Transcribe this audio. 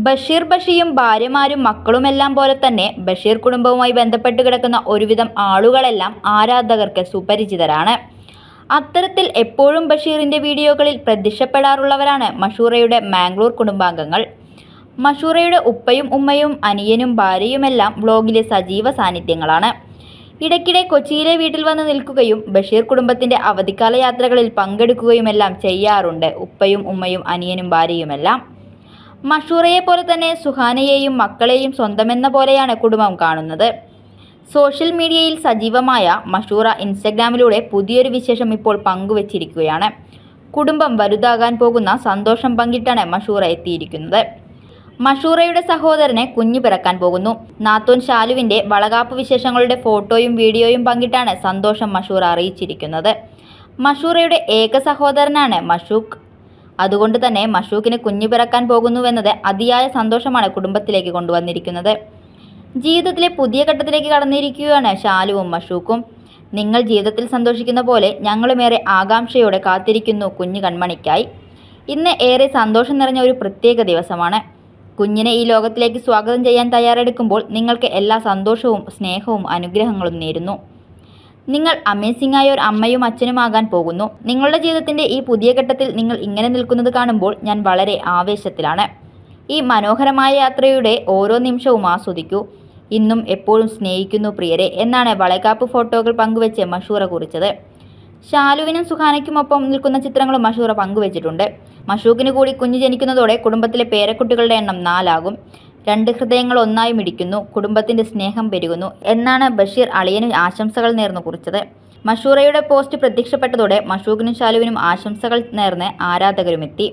ബഷീർ ബഷിയും ഭാര്യമാരും മക്കളുമെല്ലാം പോലെ തന്നെ ബഷീർ കുടുംബവുമായി ബന്ധപ്പെട്ട് കിടക്കുന്ന ഒരുവിധം ആളുകളെല്ലാം ആരാധകർക്ക് സുപരിചിതരാണ്. അത്തരത്തിൽ എപ്പോഴും ബഷീറിന്റെ വീഡിയോകളിൽ പ്രത്യക്ഷപ്പെടാറുള്ളവരാണ് മഷൂറയുടെ മാംഗ്ലൂർ കുടുംബാംഗങ്ങൾ. മഷൂറയുടെ ഉപ്പയും ഉമ്മയും അനിയനും ഭാര്യയുമെല്ലാം വ്ലോഗിലെ സജീവ സാന്നിധ്യങ്ങളാണ്. ഇടയ്ക്കിടെ കൊച്ചിയിലെ വീട്ടിൽ വന്ന് നിൽക്കുകയും ബഷീർ കുടുംബത്തിന്റെ അവധിക്കാല യാത്രകളിൽ പങ്കെടുക്കുകയുമെല്ലാം ചെയ്യാറുണ്ട് ഉപ്പയും ഉമ്മയും അനിയനും ഭാര്യയുമെല്ലാം. മഷൂറയെ പോലെ തന്നെ സുഹാനയെയും മക്കളെയും സ്വന്തമെന്ന പോലെയാണ് കുടുംബം കാണുന്നത്. സോഷ്യൽ മീഡിയയിൽ സജീവമായ മഷൂറ ഇൻസ്റ്റഗ്രാമിലൂടെ പുതിയൊരു വിശേഷം ഇപ്പോൾ പങ്കുവച്ചിരിക്കുകയാണ്. കുടുംബം വലുതാകാൻ പോകുന്ന സന്തോഷം പങ്കിട്ടാണ് മഷൂറ എത്തിയിരിക്കുന്നത്. മഷൂറയുടെ സഹോദരന് കുഞ്ഞു പിറക്കാൻ പോകുന്നു. നാത്തോൻ ശാലുവിന്റെ വളകാപ്പ് വിശേഷങ്ങളുടെ ഫോട്ടോയും വീഡിയോയും പങ്കിട്ടാണ് സന്തോഷം മഷൂറ അറിയിച്ചിരിക്കുന്നത്. മഷൂറയുടെ ഏക സഹോദരനാണ് മഷൂഖ്. അതുകൊണ്ട് തന്നെ മഷൂഖിന് കുഞ്ഞു പിറക്കാൻ പോകുന്നുവെന്നത് അതിയായ സന്തോഷമാണ് കുടുംബത്തിലേക്ക് കൊണ്ടുവന്നിരിക്കുന്നത്. ജീവിതത്തിലെ പുതിയ ഘട്ടത്തിലേക്ക് കടന്നിരിക്കുകയാണ് ശാലുവും മഷൂഖും. നിങ്ങൾ ജീവിതത്തിൽ സന്തോഷിക്കുന്ന പോലെ ഞങ്ങളുമേറെ ആകാംക്ഷയോടെ കാത്തിരിക്കുന്നു കുഞ്ഞു കൺമണിക്കായി. ഇന്ന് ഏറെ സന്തോഷം നിറഞ്ഞ ഒരു പ്രത്യേക ദിവസമാണ്. കുഞ്ഞിനെ ഈ ലോകത്തിലേക്ക് സ്വാഗതം ചെയ്യാൻ തയ്യാറെടുക്കുമ്പോൾ നിങ്ങൾക്ക് എല്ലാ സന്തോഷവും സ്നേഹവും അനുഗ്രഹങ്ങളും നേരുന്നു. നിങ്ങൾ അമേസിംഗ് ആയ ഒരു അമ്മയും അച്ഛനുമാകാൻ പോകുന്നു. നിങ്ങളുടെ ജീവിതത്തിന്റെ ഈ പുതിയ ഘട്ടത്തിൽ നിങ്ങൾ ഇങ്ങനെ നിൽക്കുന്നത് കാണുമ്പോൾ ഞാൻ വളരെ ആവേശത്തിലാണ്. ഈ മനോഹരമായ യാത്രയുടെ ഓരോ നിമിഷവും ആസ്വദിക്കൂ. ഇന്നും എപ്പോഴും സ്നേഹിക്കുന്നു പ്രിയരെ എന്നാണ് വളകാപ്പ് ഫോട്ടോകൾ പങ്കുവെച്ച് മഷൂറ കുറിച്ചത്. ശാലുവിനും സുഹാനയ്ക്കുമൊപ്പം നിൽക്കുന്ന ചിത്രങ്ങളും മഷൂറ പങ്കുവച്ചിട്ടുണ്ട്. മഷൂഖിന് കൂടി കുഞ്ഞ് ജനിക്കുന്നതോടെ കുടുംബത്തിലെ പേരക്കുട്ടികളുടെ എണ്ണം 4 ആകും. 2 ഹൃദയങ്ങൾ ഒന്നായി മിടിക്കുന്നു. കുടുംബത്തിന്റെ സ്നേഹം പെരുകുന്നു എന്നാണ് ബഷീർ അളിയന് ആശംസകൾ നേർന്നു കുറിച്ചത്. മഷൂറയുടെ പോസ്റ്റ് പ്രത്യക്ഷപ്പെട്ടതോടെ മഷൂഖിനും ശാലുവിനും ആശംസകൾ നേർന്ന് ആരാധകരുമെത്തി.